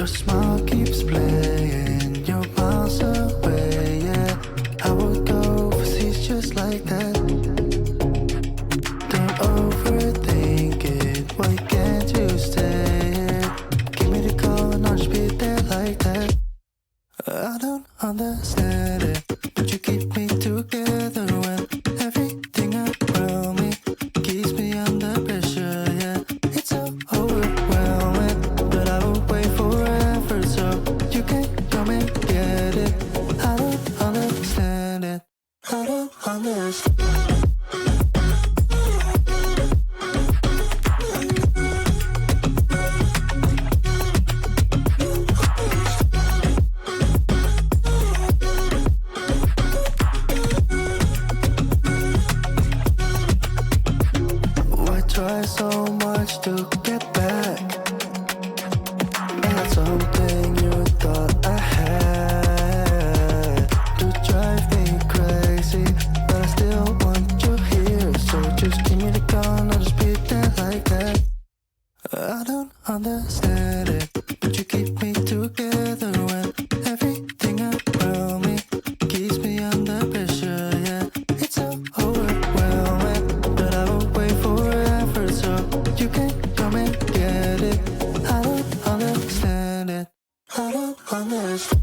smile keeps playing, you're miles away, yeah. I would go overseas just like that. Don't overthink it, why can't you stay here? Give me the call and I'll just be there like that. I don't understand it, but you keep me together when everything around me keeps me under pressure, yeah. It's so overwhelming, but I will wait forever so you can come and get it. I don't understand it, I don't understand. Try so much to get back. That's something you thought I had to drive me crazy, but I still want you here. So just give me the call, I'll just be there like that. I don't understand it, but you keep me together when everything around me keeps me under pressure, yeah. It's so overwhelming, but I will wait forever so you can come and get it. I don't understand it, I don't understand.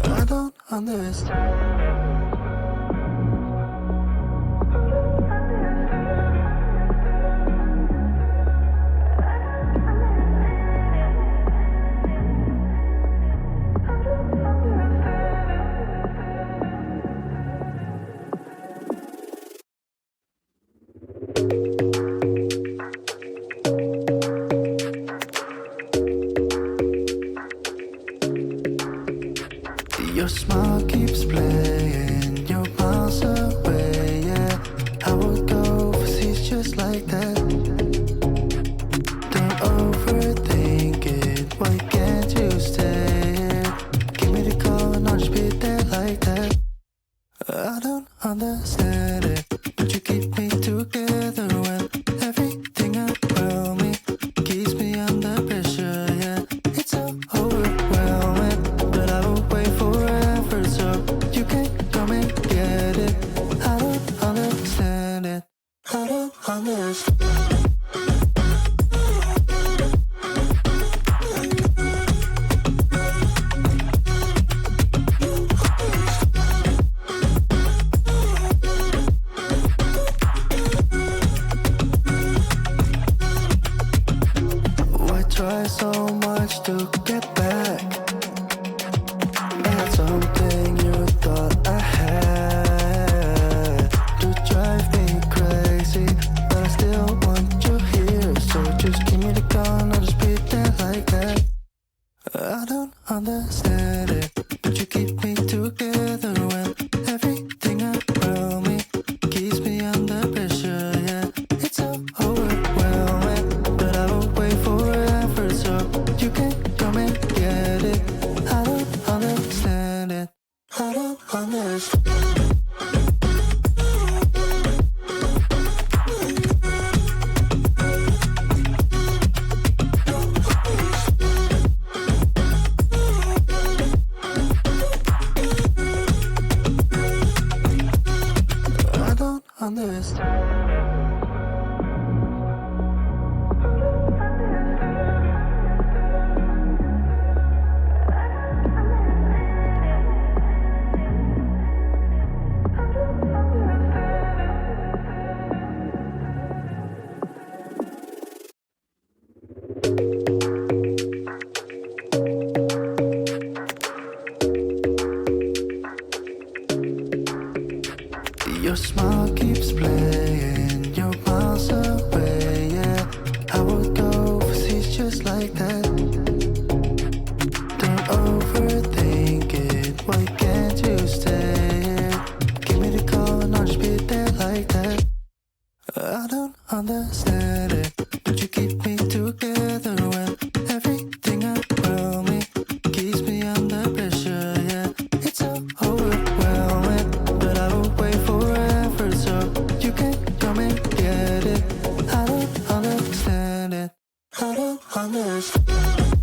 I don't understand. Your smile keeps playing, you're miles away, yeah. I would go overseas just like that. Don't overthink it, why can't you stay here? Give me the call and I'll just be there like that. I don't understand it, but you keep me together when everything around me keeps me under pressure, yeah. It's so overwhelming, but I will wait forever so you can come and get it. I don't understand it, I don't understand. Why try so much to get back? That's something you thought I had to drive me crazy, but I still want you here. So just give me the call and I'll just be there like that. I don't understand it, but you keep me together when everything around me keeps me under pressure, yeah. It's so overwhelming, but I will wait forever so you can come and get it. I don't understand it, I don't understand. I don't understand. Your smile keeps playing, you're miles away, yeah. I would go overseas just like that. Don't overthink it, why can't you stay here? Give me the call and I'll just be there like that. I don't understand it, but you keep me together when everything I don't understand.